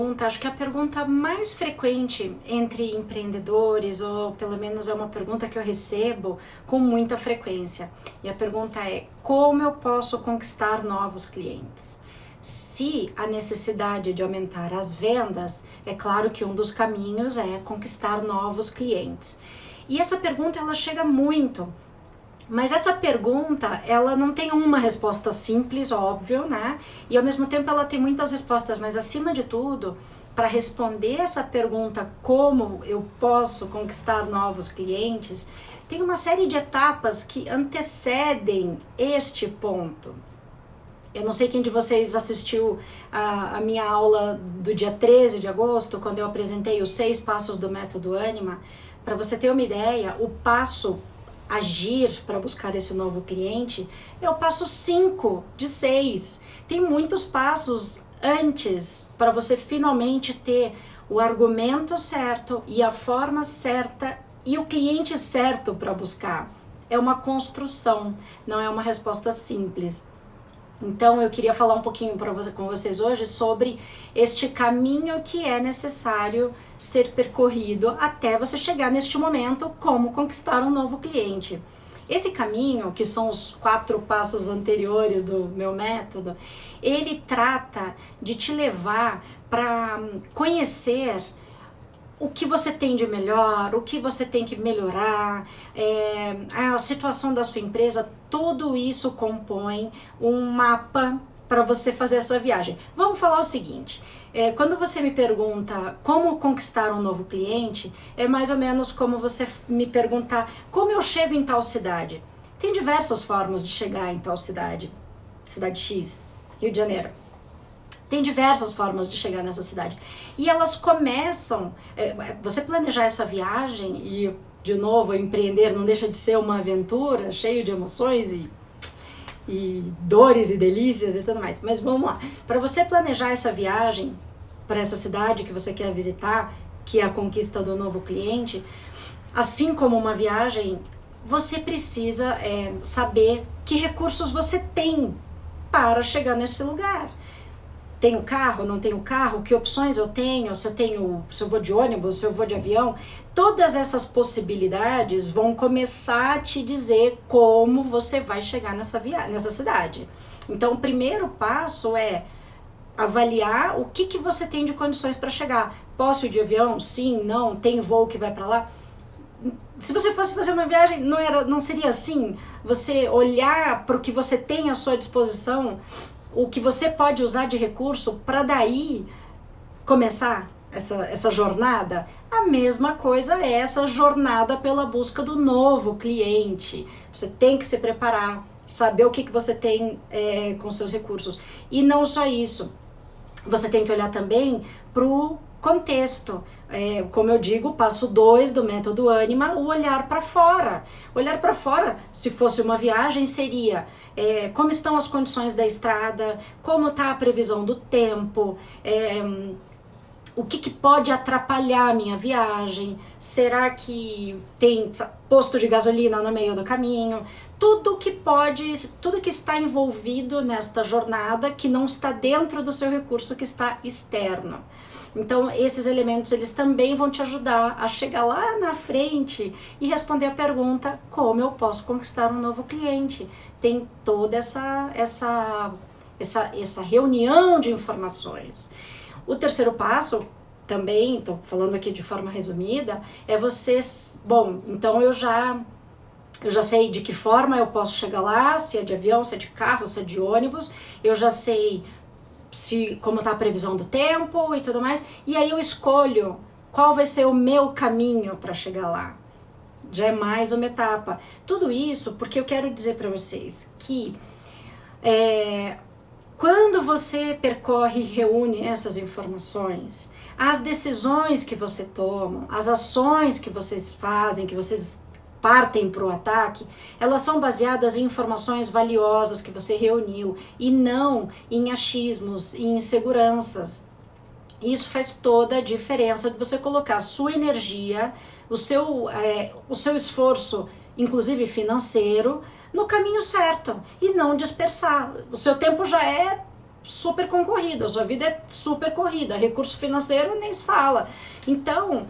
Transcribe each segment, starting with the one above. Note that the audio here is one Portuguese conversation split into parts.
pergunta, acho que é a pergunta mais frequente entre empreendedores, ou pelo menos é uma pergunta que eu recebo com muita frequência. E a pergunta é: como eu posso conquistar novos clientes? Se a necessidade de aumentar as vendas, é claro que um dos caminhos é conquistar novos clientes. E essa pergunta ela chega muito. Mas essa pergunta, ela não tem uma resposta simples, óbvio, né? E ao mesmo tempo ela tem muitas respostas, mas acima de tudo, para responder essa pergunta, como eu posso conquistar novos clientes, tem uma série de etapas que antecedem este ponto. Eu não sei quem de vocês assistiu a minha aula do dia 13 de agosto, quando eu apresentei os 6 passos do método Ânima. Para você ter uma ideia, o passo agir para buscar esse novo cliente é o passo 5 de 6. Tem muitos passos antes para você finalmente ter o argumento certo e a forma certa e o cliente certo para buscar. É uma construção, não é uma resposta simples. Então eu queria falar um pouquinho com vocês hoje sobre este caminho que é necessário ser percorrido até você chegar neste momento, como conquistar um novo cliente. Esse caminho, que são os 4 passos anteriores do meu método, ele trata de te levar para conhecer o que você tem de melhor, o que você tem que melhorar, a situação da sua empresa, tudo isso compõe um mapa para você fazer essa viagem. Vamos falar o seguinte, quando você me pergunta como conquistar um novo cliente, é mais ou menos como você me perguntar como eu chego em tal cidade. Tem diversas formas de chegar em tal cidade, cidade X, Rio de Janeiro. Tem diversas formas de chegar nessa cidade. E elas começam, você planejar essa viagem e, de novo, empreender não deixa de ser uma aventura, cheio de emoções e dores e delícias e tudo mais. Mas vamos lá. Para você planejar essa viagem para essa cidade que você quer visitar, que é a conquista do novo cliente, assim como uma viagem, você precisa saber que recursos você tem para chegar nesse lugar. Tenho carro, não tenho carro, que opções eu tenho, se eu vou de ônibus, se eu vou de avião, todas essas possibilidades vão começar a te dizer como você vai chegar nessa cidade. Então, o primeiro passo é avaliar o que você tem de condições para chegar. Posso ir de avião? Sim, não, tem voo que vai para lá? Se você fosse fazer uma viagem, não seria assim? Você olhar para o que você tem à sua disposição, o que você pode usar de recurso para daí começar essa jornada. A mesma coisa é essa jornada pela busca do novo cliente. Você tem que se preparar, saber o que você tem com seus recursos. E não só isso, você tem que olhar também para o contexto. Como eu digo, passo 2 do método Ânima, o olhar para fora. Olhar para fora, se fosse uma viagem, seria como estão as condições da estrada, como está a previsão do tempo, o que pode atrapalhar a minha viagem, será que tem posto de gasolina no meio do caminho, tudo que está envolvido nesta jornada que não está dentro do seu recurso, que está externo. Então, esses elementos, eles também vão te ajudar a chegar lá na frente e responder a pergunta, como eu posso conquistar um novo cliente? Tem toda essa reunião de informações. O terceiro passo, também, estou falando aqui de forma resumida, é então eu já sei de que forma eu posso chegar lá, se é de avião, se é de carro, se é de ônibus, eu já sei como está a previsão do tempo e tudo mais, e aí eu escolho qual vai ser o meu caminho para chegar lá. Já é mais uma etapa. Tudo isso porque eu quero dizer para vocês que quando você percorre e reúne essas informações, as decisões que você toma, as ações que vocês fazem, que vocês partem para o ataque, elas são baseadas em informações valiosas que você reuniu e não em achismos, em inseguranças. Isso faz toda a diferença de você colocar a sua energia, o seu esforço, inclusive financeiro, no caminho certo e não dispersar. O seu tempo já é super concorrido, a sua vida é super corrida, recurso financeiro nem se fala. Então,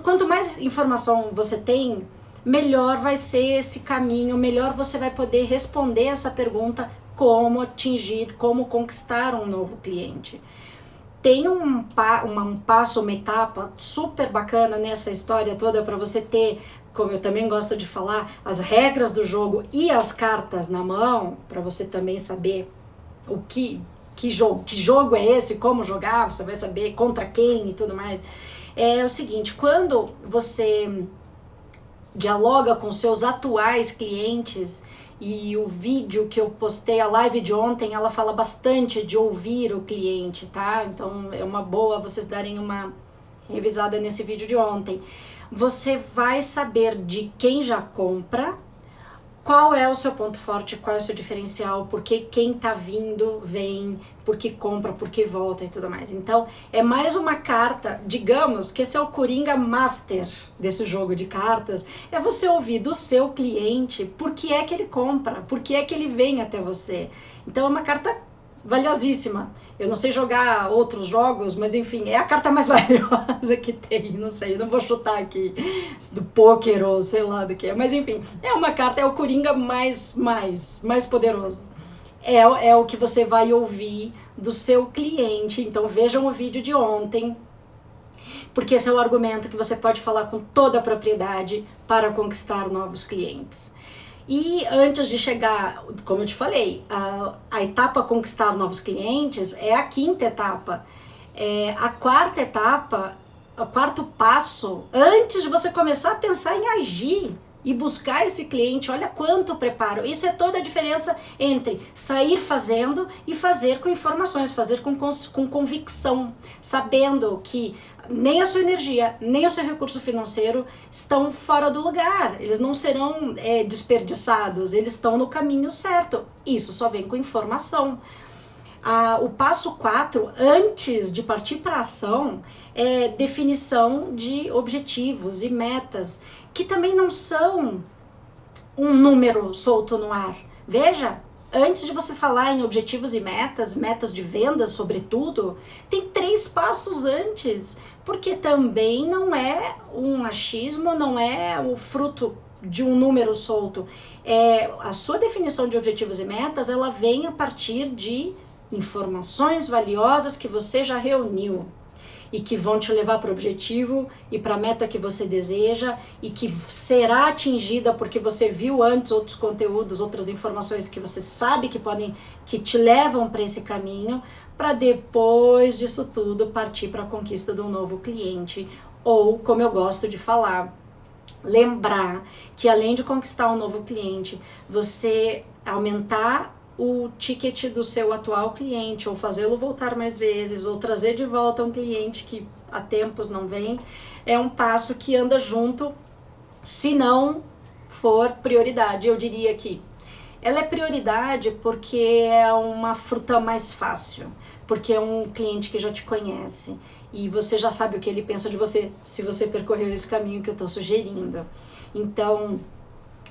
quanto mais informação você tem, melhor vai ser esse caminho, melhor você vai poder responder essa pergunta: como atingir, como conquistar um novo cliente. Tem um passo, uma etapa super bacana nessa história toda para você ter, como eu também gosto de falar, as regras do jogo e as cartas na mão, para você também saber que jogo é esse, como jogar, você vai saber contra quem e tudo mais. É o seguinte: quando você dialoga com seus atuais clientes, e o vídeo que eu postei, a live de ontem, ela fala bastante de ouvir o cliente, tá? Então é uma boa vocês darem uma revisada nesse vídeo de ontem. Você vai saber de quem já compra, qual é o seu ponto forte, qual é o seu diferencial, porque quem tá vindo, vem, porque compra, porque volta e tudo mais. Então, é mais uma carta, digamos que esse é o Coringa Master desse jogo de cartas, é você ouvir do seu cliente por que é que ele compra, por que é que ele vem até você. Então, é uma carta valiosíssima. Eu não sei jogar outros jogos, mas enfim, é a carta mais valiosa que tem, não sei, não vou chutar aqui do poker ou sei lá do que é, mas enfim, é uma carta, é o Coringa mais poderoso. É o que você vai ouvir do seu cliente. Então vejam o vídeo de ontem, porque esse é o argumento que você pode falar com toda a propriedade para conquistar novos clientes. E antes de chegar, como eu te falei, a etapa conquistar novos clientes é a quinta etapa. A quarta etapa, o quarto passo, antes de você começar a pensar em agir e buscar esse cliente, olha quanto preparo. Isso é toda a diferença entre sair fazendo e fazer com informações, fazer com convicção, sabendo que nem a sua energia, nem o seu recurso financeiro estão fora do lugar, eles não serão desperdiçados, eles estão no caminho certo. Isso só vem com informação. O passo 4, antes de partir para a ação, é definição de objetivos e metas, que também não são um número solto no ar. Veja, antes de você falar em objetivos e metas de vendas sobretudo, tem 3 passos antes, porque também não é um achismo, não é o fruto de um número solto. A sua definição de objetivos e metas, ela vem a partir de informações valiosas que você já reuniu e que vão te levar para o objetivo e para a meta que você deseja e que será atingida porque você viu antes outros conteúdos, outras informações que você sabe que te levam para esse caminho, para depois disso tudo partir para a conquista de um novo cliente. Ou, como eu gosto de falar, lembrar que além de conquistar um novo cliente, você aumentar o ticket do seu atual cliente, ou fazê-lo voltar mais vezes, ou trazer de volta um cliente que há tempos não vem, é um passo que anda junto, se não for prioridade. Eu diria que ela é prioridade porque é uma fruta mais fácil, porque é um cliente que já te conhece e você já sabe o que ele pensa de você, se você percorreu esse caminho que eu estou sugerindo. Então,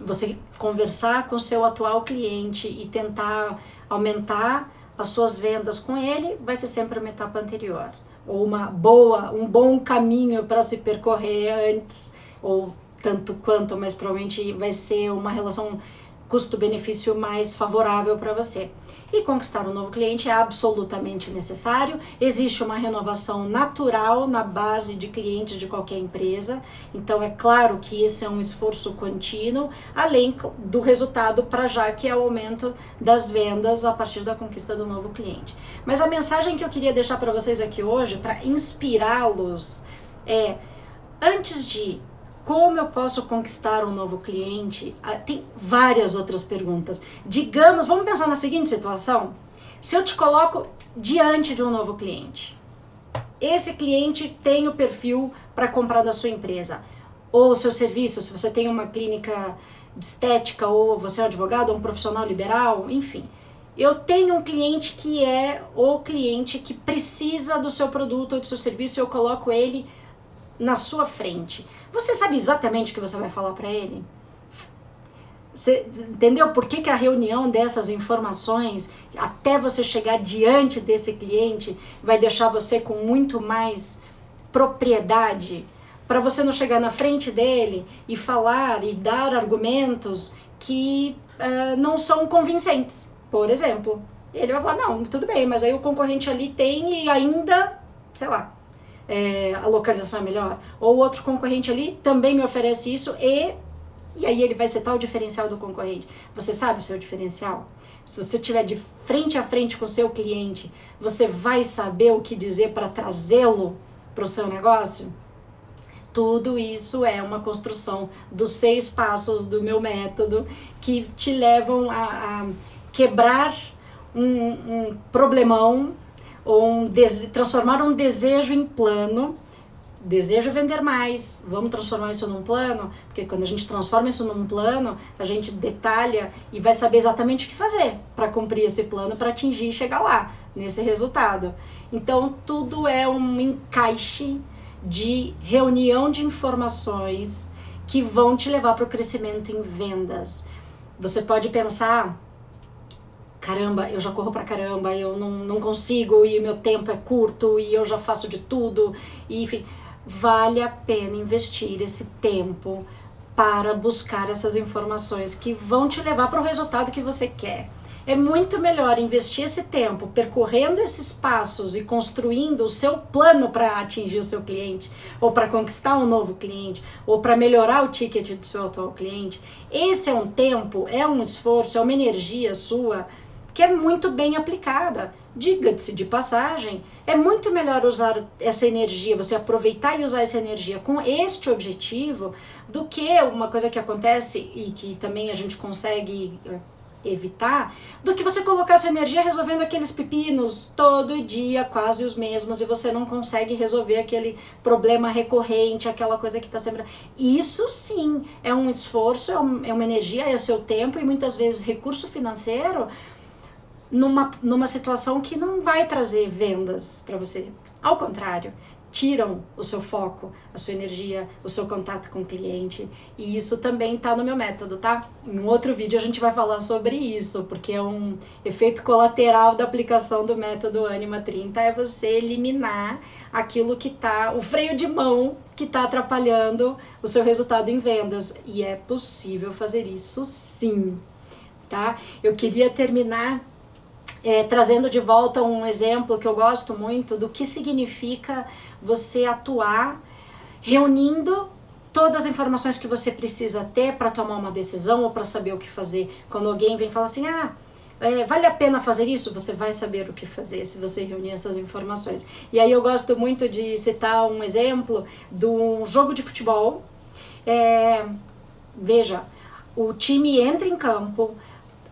você conversar com o seu atual cliente e tentar aumentar as suas vendas com ele vai ser sempre uma etapa anterior, ou um bom caminho para se percorrer antes, ou tanto quanto, mas provavelmente vai ser uma relação custo-benefício mais favorável para você. E conquistar um novo cliente é absolutamente necessário. Existe uma renovação natural na base de clientes de qualquer empresa. Então é claro que esse é um esforço contínuo, além do resultado para já, que é o aumento das vendas a partir da conquista do novo cliente. Mas a mensagem que eu queria deixar para vocês aqui hoje, para inspirá-los, é: antes de como eu posso conquistar um novo cliente, tem várias outras perguntas. Digamos, vamos pensar na seguinte situação: se eu te coloco diante de um novo cliente, esse cliente tem o perfil para comprar da sua empresa, ou seu serviço, se você tem uma clínica de estética, ou você é um advogado, ou um profissional liberal, enfim. Eu tenho um cliente que é o cliente que precisa do seu produto ou do seu serviço, e eu coloco ele na sua frente. Você sabe exatamente o que você vai falar para ele? Você entendeu por que a reunião dessas informações, até você chegar diante desse cliente, vai deixar você com muito mais propriedade, para você não chegar na frente dele e falar e dar argumentos que não são convincentes. Por exemplo, ele vai falar, não, tudo bem, mas aí o concorrente ali tem e ainda, sei lá, a localização é melhor. Ou o outro concorrente ali também me oferece isso e aí ele vai citar o diferencial do concorrente. Você sabe o seu diferencial? Se você estiver de frente a frente com o seu cliente, você vai saber o que dizer para trazê-lo para o seu negócio? Tudo isso é uma construção dos 6 passos do meu método que te levam a quebrar um problemão ou transformar um desejo em plano. Desejo vender mais, vamos transformar isso num plano, porque quando a gente transforma isso num plano, a gente detalha e vai saber exatamente o que fazer para cumprir esse plano, para atingir e chegar lá, nesse resultado. Então, tudo é um encaixe de reunião de informações que vão te levar para o crescimento em vendas. Você pode pensar, caramba, eu já corro pra caramba, eu não consigo, e o meu tempo é curto, e eu já faço de tudo, e enfim, vale a pena investir esse tempo para buscar essas informações que vão te levar para o resultado que você quer. É muito melhor investir esse tempo percorrendo esses passos e construindo o seu plano para atingir o seu cliente, ou para conquistar um novo cliente, ou para melhorar o ticket do seu atual cliente. Esse é um tempo, é um esforço, é uma energia sua que é muito bem aplicada. Diga-se de passagem, é muito melhor usar essa energia, você aproveitar e usar essa energia com este objetivo, do que uma coisa que acontece e que também a gente consegue evitar, do que você colocar sua energia resolvendo aqueles pepinos todo dia, quase os mesmos, e você não consegue resolver aquele problema recorrente, aquela coisa que está sempre... Isso sim é um esforço, é uma energia, é o seu tempo e muitas vezes recurso financeiro numa situação que não vai trazer vendas para você. Ao contrário, tiram o seu foco, a sua energia, o seu contato com o cliente, e isso também está no meu método, tá? Em um outro vídeo a gente vai falar sobre isso, porque é um efeito colateral da aplicação do método Anima 30, é você eliminar aquilo que tá, o freio de mão que está atrapalhando o seu resultado em vendas, e é possível fazer isso sim, tá? Eu queria terminar trazendo de volta um exemplo que eu gosto muito do que significa você atuar reunindo todas as informações que você precisa ter para tomar uma decisão ou para saber o que fazer. Quando alguém vem falar assim, vale a pena fazer isso? Você vai saber o que fazer se você reunir essas informações. E aí eu gosto muito de citar um exemplo de um jogo de futebol. Veja, o time entra em campo,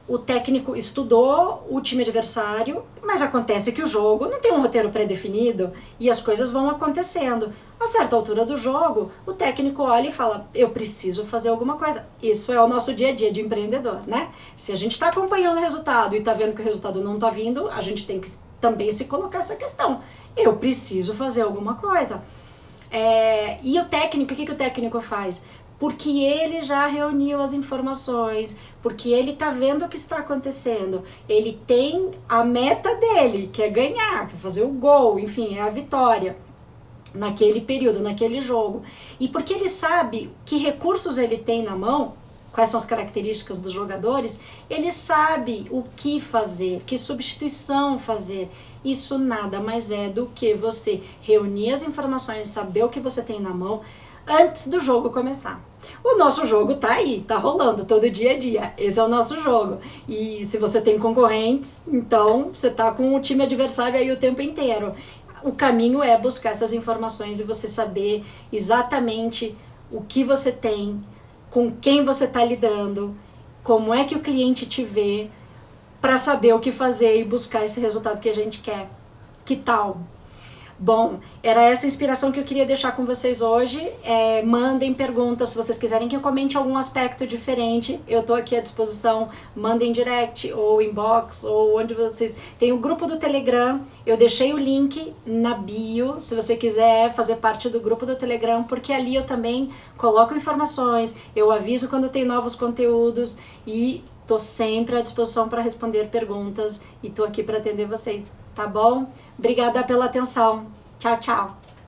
o técnico estudou o time adversário, mas acontece que o jogo não tem um roteiro pré-definido e as coisas vão acontecendo. A certa altura do jogo, o técnico olha e fala, eu preciso fazer alguma coisa. Isso é o nosso dia a dia de empreendedor, né? Se a gente está acompanhando o resultado e está vendo que o resultado não está vindo, a gente tem que também se colocar essa questão. Eu preciso fazer alguma coisa. E o técnico, o que o técnico faz? Porque ele já reuniu as informações, porque ele está vendo o que está acontecendo, ele tem a meta dele, que é ganhar, que é fazer o gol, enfim, é a vitória naquele período, naquele jogo. E porque ele sabe que recursos ele tem na mão, quais são as características dos jogadores, ele sabe o que fazer, que substituição fazer. Isso nada mais é do que você reunir as informações, saber o que você tem na mão, antes do jogo começar. O nosso jogo tá aí, tá rolando todo dia a dia. Esse é o nosso jogo. E se você tem concorrentes, então você tá com o time adversário aí o tempo inteiro. O caminho é buscar essas informações e você saber exatamente o que você tem, com quem você tá lidando, como é que o cliente te vê, para saber o que fazer e buscar esse resultado que a gente quer. Que tal? Bom, era essa inspiração que eu queria deixar com vocês hoje. Mandem perguntas, se vocês quiserem que eu comente algum aspecto diferente, eu tô aqui à disposição. Mandem direct ou inbox ou onde vocês... Tem o grupo do Telegram, eu deixei o link na bio, se você quiser fazer parte do grupo do Telegram, porque ali eu também coloco informações, eu aviso quando tem novos conteúdos e tô sempre à disposição para responder perguntas e tô aqui para atender vocês, tá bom? Obrigada pela atenção. Tchau, tchau.